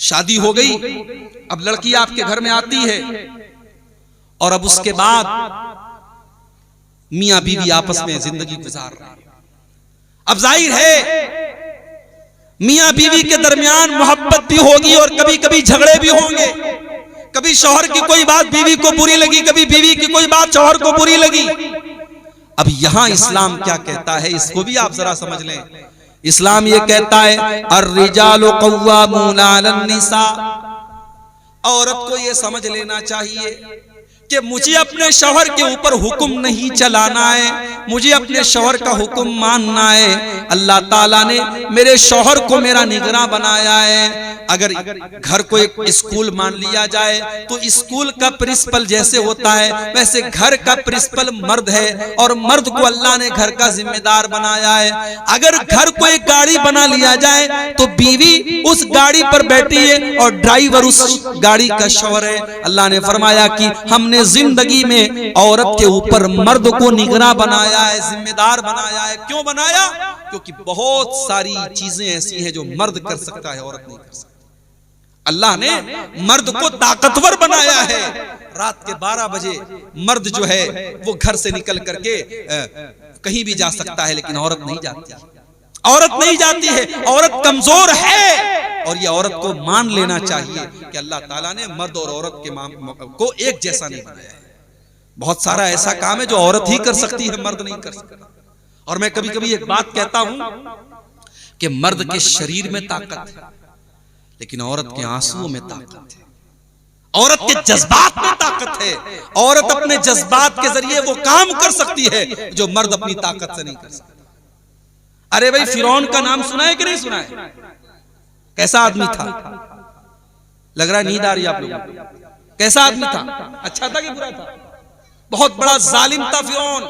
शादी हो गई, अब लड़की आपके घर में आती है और अब उसके बाद मियां बीवी आपस में जिंदगी गुजार रहे हैं। अब जाहिर है मियां बीवी के दरमियान मोहब्बत भी होगी और कभी कभी झगड़े भी होंगे। कभी शौहर की कोई बात बीवी को बुरी लगी, कभी बीवी की कोई बात शौहर को बुरी लगी। अब यहां इस्लाम क्या कहता है, इसको भी आप जरा समझ लें। इस्लाम ये कहता है अर्रिजालु क़व्वामूना अलन निसा। औरत को ये समझ लेना चाहिए कि मुझे अपने शौहर के ऊपर हुक्म नहीं चलाना है, मुझे अपने शौहर का हुक्म मानना है। अल्लाह ताला ने मेरे शौहर को मेरा निगरां बनाया है। अगर घर को एक स्कूल मान लिया जाए तो स्कूल का प्रिंसिपल जैसे होता है वैसे घर का प्रिंसिपल मर्द है और मर्द को अल्लाह ने घर का जिम्मेदार बनाया है। अगर घर को एक गाड़ी बना लिया जाए तो बीवी उस गाड़ी पर बैठी है और ड्राइवर उस गाड़ी का शौहर है। अल्लाह ने फरमाया कि हमने जिंदगी में औरत के ऊपर मर्द को निगरां बनाया है, जिम्मेदार बनाया है। क्यों बनाया? क्योंकि बहुत सारी चीजें ऐसी हैं जो मर्द कर सकता है, औरत नहीं कर सकती। अल्लाह ने मर्द को ताकतवर बनाया है। रात के 12 बजे मर्द जो है वो घर से निकल करके कहीं भी जा सकता है, लेकिन औरत नहीं जाती। औरत नहीं जाती है, औरत कमजोर है। और ये औरत को मान लेना चाहिए कि अल्लाह ताला ने मर्द और औरत के को एक जैसा नहीं बनाया है। बहुत सारा ऐसा काम है जो औरत ही कर सकती है, मर्द नहीं कर सकता। और मैं कभी कभी एक बात कहता हूं कि मर्द के शरीर में ताकत है लेकिन औरत के आंसुओं में ताकत है, औरत के जज्बात में ताकत है। औरत अपने जज्बात के जरिए वो काम कर सकती है जो मर्द अपनी ताकत से नहीं कर सकता। अरे भाई, फिरौन का नाम सुना है कि नहीं सुना है? कैसा आदमी था? लग रहा है नींद आ रही है आप लोगों को। कैसा आदमी था? अच्छा था कि बुरा था? बहुत बड़ा जालिम था फिरौन।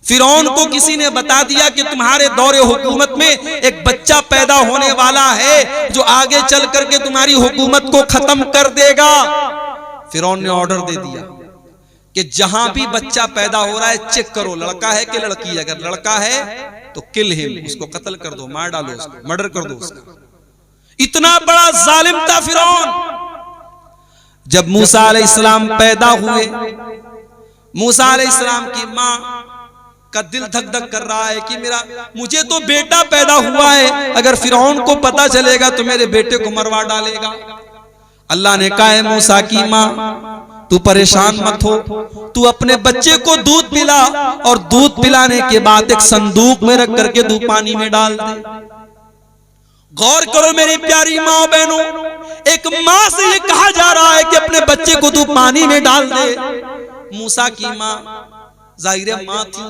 फिरौन को किसी ने बता दिया कि तुम्हारे दौरे हुकूमत में एक बच्चा पैदा होने वाला है जो आगे चल करके तुम्हारी हुकूमत को खत्म कर देगा। फिरौन ने ऑर्डर दे दिया कि जहां भी बच्चा पैदा हो रहा है चेक करो लड़का है कि लड़की है। अगर लड़का है तो किल हिम, उसको कत्ल कर दो, मार डालो उसको, मर्डर कर दो उसका। इतना बड़ा जालिम था फिरौन। जब मूसा अलैहिस्सलाम पैदा हुए, मूसा अलैहिस्सलाम की मां का दिल धक धक कर रहा है कि मुझे तो बेटा पैदा हुआ है, अगर फिरौन को पता चलेगा तो मेरे बेटे को मरवा डालेगा। अल्लाह ने कहा है मूसा की मां, तू परेशान मत हो, तू अपने बच्चे को दूध पिला और दूध पिलाने के बाद एक संदूक में रख करके तू पानी में डाल दे। गौर करो मेरी प्यारी माँ बहनों, एक माँ से ये कहा जा रहा है कि अपने बच्चे को तू पानी में डाल दे। मूसा की माँ जाहिर माँ थी,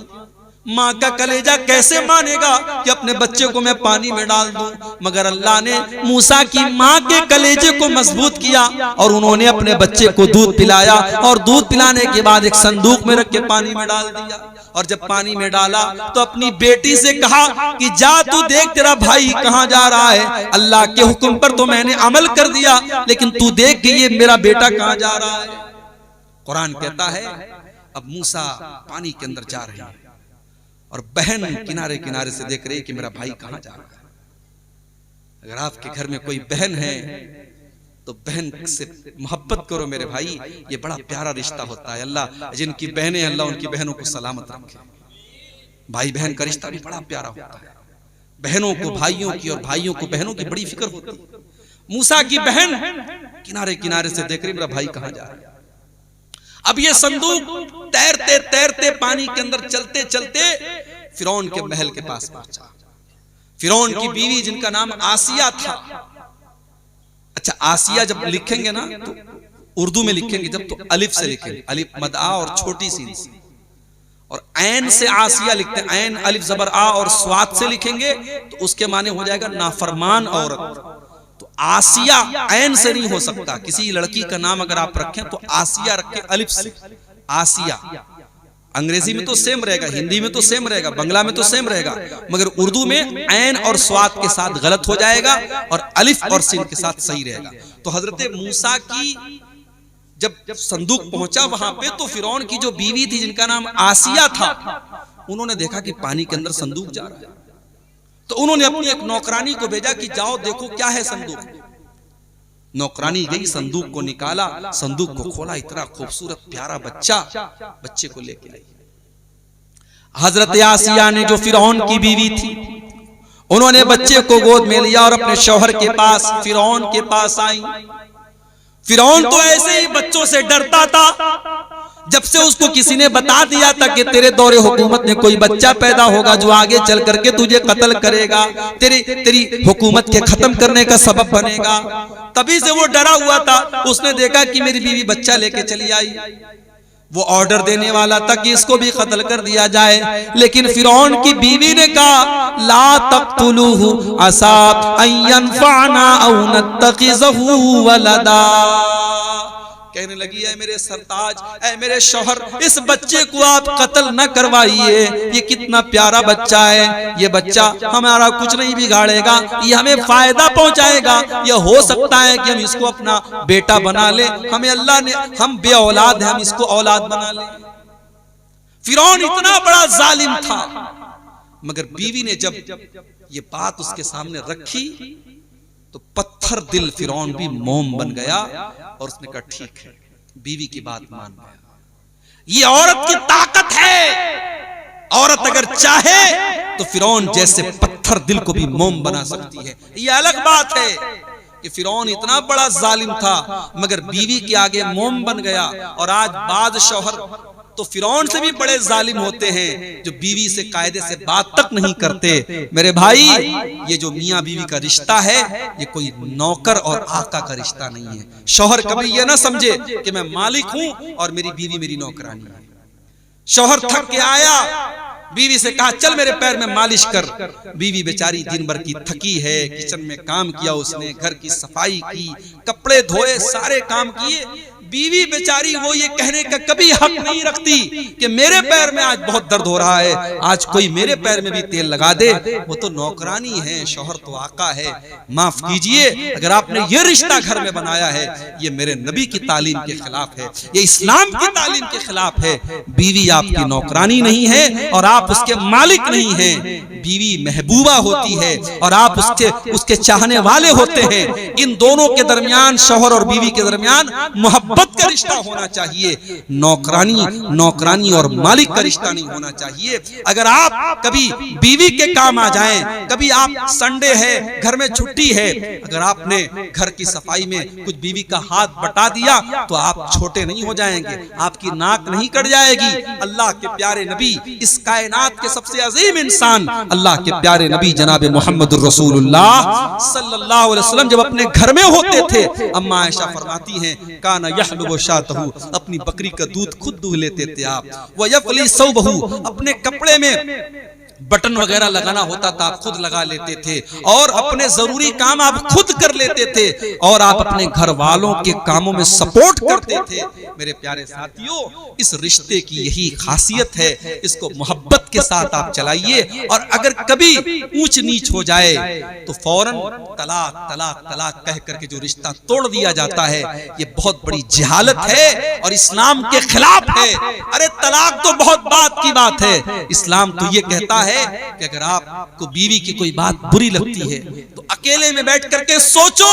माँ का कलेजा कैसे मानेगा कि अपने बच्चे को मैं पानी में डाल दूं। मगर अल्लाह ने मूसा की माँ के कलेजे को मजबूत किया और उन्होंने अपने बच्चे को दूध पिलाया और दूध पिलाने के बाद एक संदूक में रख के पानी में डाल दिया। और जब पानी में डाला तो अपनी बेटी से कहा कि जा तू देख तेरा भाई कहाँ जा रहा है। अल्लाह के हुक्म पर तो मैंने अमल कर दिया, लेकिन तू देख कि ये मेरा बेटा कहाँ जा रहा है। कुरान कहता है अब मूसा पानी के अंदर जा रहे हैं और बहन किनारे किनारे से देख रही है कि मेरा भाई कहाँ जा रहा है। अगर आपके घर में कोई बहन है तो बहन से मोहब्बत करो मेरे भाई, ये बड़ा प्यारा रिश्ता होता है। अल्लाह जिनकी बहनें, अल्लाह उनकी बहनों को सलामत रखे। भाई बहन का रिश्ता भी बड़ा प्यारा होता है। बहनों को भाइयों की और भाइयों को बहनों की बड़ी फिक्र होती है। मूसा की बहन किनारे किनारे से देख रही मेरा भाई कहाँ जा रहा है। अब ये संदूक तैरते तैरते पानी के अंदर चलते चलते फिरौन के महल के पास पहुंचा। फिरौन की बीवी जिनका नाम आसिया था। अच्छा, आसिया जब लिखेंगे ना तो उर्दू में लिखेंगे जब तो अलिफ से लिखेंगे, अलिफ मद आ और छोटी सी, और ऐन से आसिया लिखते हैं, ऐन अलिफ जबर आ और स्वाद से लिखेंगे तो उसके माने हो जाएगा नाफरमान औरत। तो आसिया ऐन से नहीं हो सकता। किसी लड़की का नाम अगर आप रखें तो आसिया रखें अलिफ से, आसिया। अंग्रेजी में तो सेम रहेगा, हिंदी में तो सेम रहेगा, बंगला में तो सेम रहेगा, मगर उर्दू में ऐन और स्वाद के साथ गलत हो जाएगा और अलिफ और सिन के साथ सही रहेगा। तो हजरत मूसा की जब संदूक पहुंचा वहां पे तो फिरौन की जो बीवी थी जिनका नाम आसिया था, उन्होंने देखा कि पानी के अंदर संदूक जा रहा है। तो उन्होंने अपनी एक नौकरानी को भेजा कि जाओ देखो क्या है संदूक। नौकरानी गई, संदूक को निकाला, संदूक को खोला, इतना खूबसूरत प्यारा बच्चा, बच्चे को लेके आई। हजरत आसिया ने, जो फिरौन की बीवी थी, उन्होंने बच्चे को गोद में लिया और अपने शौहर के पास, फिरौन के पास आई। फिरौन तो ऐसे ही बच्चों से डरता था। जब से उसको किसी ने बता दिया था कि तेरे दौरे हुकूमत में कोई बच्चा पैदा होगा जो आगे चल करके तुझे कत्ल करेगा, तेरी हुकूमत के खत्म करने का सबब बनेगा, तभी से वो डरा हुआ था। उसने देखा कि मेरी बीवी बच्चा लेके चली आई, वो ऑर्डर देने वाला था कि इसको भी कत्ल कर दिया जाए, लेकिन फिरौन की बीवी ने कहा ला तक़्तुलूहु असा अन यनफ़अना औ नत्तख़िज़हु वलदा। कहने लगी, ऐ मेरे सरताज, ऐ मेरे शौहर, इस बच्चे को आप कत्ल न करवाइए, ये कितना प्यारा बच्चा है, ये बच्चा हमारा कुछ नहीं बिगाड़ेगा, ये हमें फायदा पहुंचाएगा, ये हो सकता है कि हम इसको अपना बेटा बना ले, हमें अल्लाह ने, हम बे औलाद है, हम इसको औलाद बना ले। फिरौन इतना बड़ा जालिम था, मगर बीवी ने जब ये बात उसके सामने रखी तो पत्थर दिल फिरौन भी मोम बन गया और उसने कहा ठीक है, बीवी की बात मान गया। ये औरत की ताकत है, औरत अगर चाहे तो फिरौन जैसे पत्थर दिल को भी मोम बना सकती है। ये अलग बात है कि फिरौन इतना बड़ा जालिम था मगर बीवी के आगे मोम बन गया। और आज बाद शौहर तो फिरौन से भी बड़े जालिम होते हैं जो बीवी से कायदे से बात तक नहीं करते। मेरे भाई, ये जो मियाँ बीवी का रिश्ता है ये कोई नौकर और आका का रिश्ता नहीं है। शौहर कभी ये ना समझे कि मैं मालिक हूं और मेरी बीवी मेरी नौकरानी है। शौहर थक के आया, बीवी से कहा चल मेरे पैर में मालिश कर। बीवी बेचारी दिन भर की थकी है, किचन में काम किया उसने, घर की सफाई की, कपड़े धोए, सारे काम किए। बीवी बेचारी वो ये कहने का कभी हक नहीं रखती कि मेरे पैर में आज बहुत दर्द हो रहा है, आज कोई मेरे पैर में भी तेल लगा दे। वो तो नौकरानी है, शौहर तो आका है। माफ कीजिए, अगर आपने ये रिश्ता घर में बनाया है ये मेरे नबी की तालीम के खिलाफ है, ये इस्लाम की तालीम के खिलाफ है। बीवी आपकी नौकरानी नहीं है और आप उसके मालिक नहीं हैं। बीवी महबूबा होती है और आप उसके चाहने वाले होते हैं। इन दोनों के दरमियान, शौहर और बीवी के दरमियान मोहब्बत का रिश्ता होना चाहिए, नौकरानी और मालिक का रिश्ता नहीं होना चाहिए। अगर आप कभी बीवी के काम आ जाएं, कभी आप संडे है, घर में छुट्टी है, अगर आपने घर की सफाई में कुछ बीवी का हाथ बटा दिया तो आप छोटे नहीं हो जाएंगे, आपकी नाक नहीं कट जाएगी। अल्लाह के प्यारे नबी, इस कायनात के सबसे अजीम इंसान अल्लाह के प्यारे नबी जनाब मोहम्मद रसूलुल्लाह सल्लल्लाहु अलैहि वसल्लम जब अपने घर में होते थे, अम्मा आयशा फरमाती हैं काना यहलुबु शातहु, अपनी बकरी का दूध खुद दूह लेते थे आप। व यफली सौबहु, अपने कपड़े में बटन वगैरह लगाना होता था आप खुद लगा लेते थे और अपने जरूरी काम आप खुद कर लेते थे और आप अपने घर वालों के कामों में सपोर्ट करते थे। मेरे प्यारे साथियों, इस रिश्ते की यही खासियत है, इसको मोहब्बत के साथ आप चलाइए। और अगर कभी ऊंच नीच हो जाए तो फौरन तलाक तलाक तलाक कह करके जो रिश्ता तोड़ दिया जाता है, ये बहुत बड़ी जहालत है और इस्लाम के खिलाफ है। अरे तलाक तो बहुत बात की बात है, इस्लाम तो ये कहता है कि अगर आपको बीवी की कोई बात बुरी लगती है तो अकेले में बैठ करके सोचो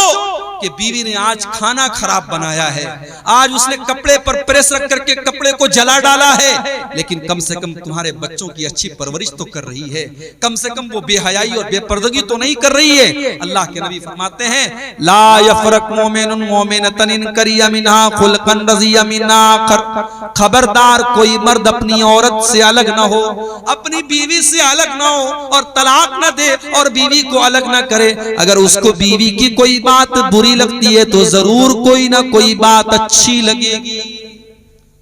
कि बीवी ने आज खाना खराब बनाया है, आज उसने कपड़े पर प्रेस रख करके कपड़े को जला डाला है, लेकिन कम से कम तुम्हारे बच्चों की अच्छी परवरिश तो कर रही है, कम से कम वो बेहयाई और बेपर्दगी तो नहीं कर रही है। अल्लाह के नबी फरमाते हैं ला यफरक मोमिनुन मोमिनतन इन करिया मिनहा खुलकन रज़िया मिन्ना आखर, खबरदार कोई मर्द अपनी औरत से अलग ना हो, अपनी बीवी से अलग ना हो और तलाक ना दे और बीवी को अलग ना करे। अगर उसको बीवी की कोई बात बुरी लगती है तो जरूर कोई ना कोई बात अच्छी लगेगी।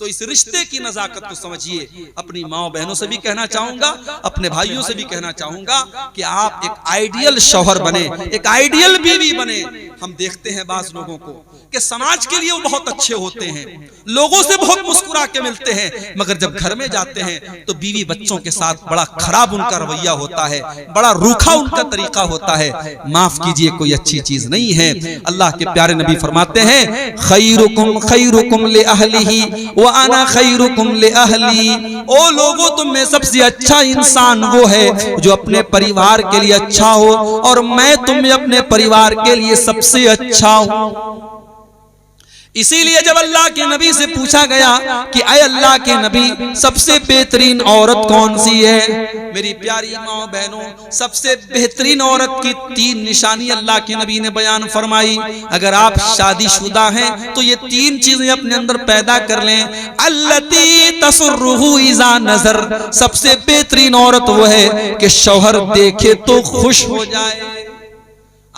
तो इस रिश्ते की नजाकत को समझिए। अपनी माँ बहनों से भी कहना चाहूंगा, अपने भाइयों से भी कहना चाहूंगा कि आप एक आइडियल शौहर बने, एक आइडियल बीवी बने। हम देखते हैं बाज लोगों को कि समाज के लिए वो बहुत अच्छे होते हैं, लोगों से बहुत मुस्कुरा के मिलते हैं, मगर जब घर में जाते हैं तो बीवी बच्चों के साथ बड़ा खराब उनका रवैया होता है, बड़ा रूखा उनका तरीका होता है। माफ कीजिए, कोई अच्छी चीज नहीं है। अल्लाह के प्यारे नबी फरमाते हैं खैरुकुम खैरुकुम ले अहलिही व अना खैरुकुम लिअहली, ओ लोगों तुम में सबसे अच्छा इंसान वो है जो अपने परिवार के लिए अच्छा हो, और मैं तुम में अपने परिवार के लिए सबसे अच्छा हूं। इसीलिए जब अल्लाह के नबी से पूछा गया कि अय अल्लाह के नबी सबसे बेहतरीन औरत कौन सी है, मेरी प्यारी माँ बहनों, सबसे बेहतरीन औरत की 3 निशानी अल्लाह के नबी ने बयान फरमाई। अगर आप शादीशुदा हैं तो ये 3 चीजें अपने अंदर पैदा कर लें। अल्लती तसुर्रुहु इज़ा नज़र, सबसे बेहतरीन औरत वो है कि शौहर देखे तो खुश हो जाए।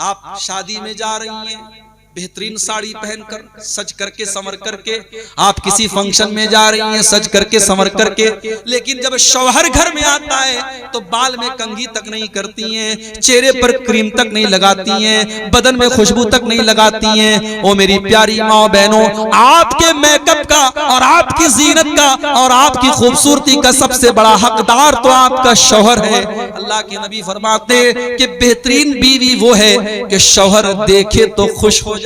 आप शादी में जा रही हैं, बेहतरीन साड़ी पहनकर, सज करके संवर करके, आप किसी फंक्शन में जा रही हैं सज करके संवर करके, लेकिन जब शौहर घर में आता है तो बाल में कंघी तक नहीं करती हैं, चेहरे पर क्रीम तक नहीं लगाती हैं, बदन में खुशबू तक नहीं लगाती हैं। ओ मेरी प्यारी माँ बहनों, आपके मेकअप का और आपकी जीनत का और आपकी खूबसूरती का सबसे बड़ा हकदार तो आपका शौहर है। अल्लाह के नबी फरमाते कि बेहतरीन बीवी वो है कि शौहर देखे तो खुश हो जाए।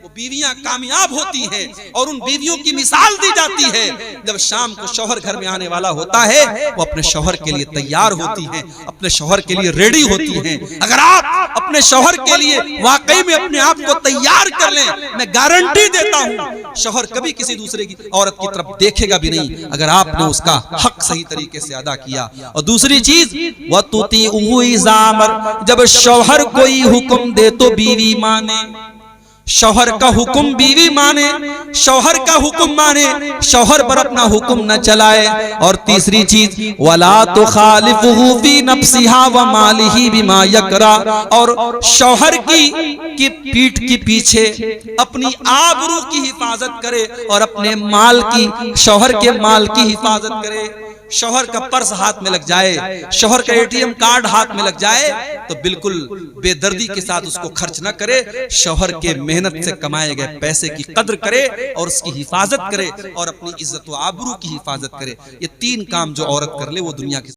वो बीवियां कामयाब होती हैं और उन बीवियों की मिसाल दी जाती है जब शाम को शौहर घर में आने वाला होता है, वो अपने शौहर के लिए तैयार होती हैं, अपने शौहर के लिए रेडी होती हैं। अगर आप अपने शौहर के लिए वाकई में अपने आप को तैयार कर लें, मैं गारंटी देता हूं शौहर कभी किसी दूसरे की औरत की तरफ देखेगा भी नहीं, अगर आपने उसका हक सही तरीके से अदा किया। और दूसरी चीज, वतुतीउहु इज़ा अमर, जब शौहर कोई हुक्म दे तो बीवी माने। शौहर का हुक्म बीवी माने, शौहर का हुक्म माने, शौहर पर अपना हुक्म न चलाए। और तीसरी चीज, वला तुखालिफुहु फी नफ्सिहा व मालिही बिमा यकरा, और शौहर की पीठ के पीछे अपनी आबरू की हिफाजत करे और अपने माल की, शौहर के माल की हिफाजत करे। शौहर का पर्स हाथ में लग जाए, शौहर का ATM कार्ड हाथ में लग जाए तो बिल्कुल बेदर्दी के साथ उसको खर्च न करे, शौहर के मेहनत से कमाए गए पैसे की कद्र करे और उसकी हिफाजत करे और अपनी इज्जत व आबरू की हिफाजत करे। ये 3 काम जो औरत कर ले वो दुनिया की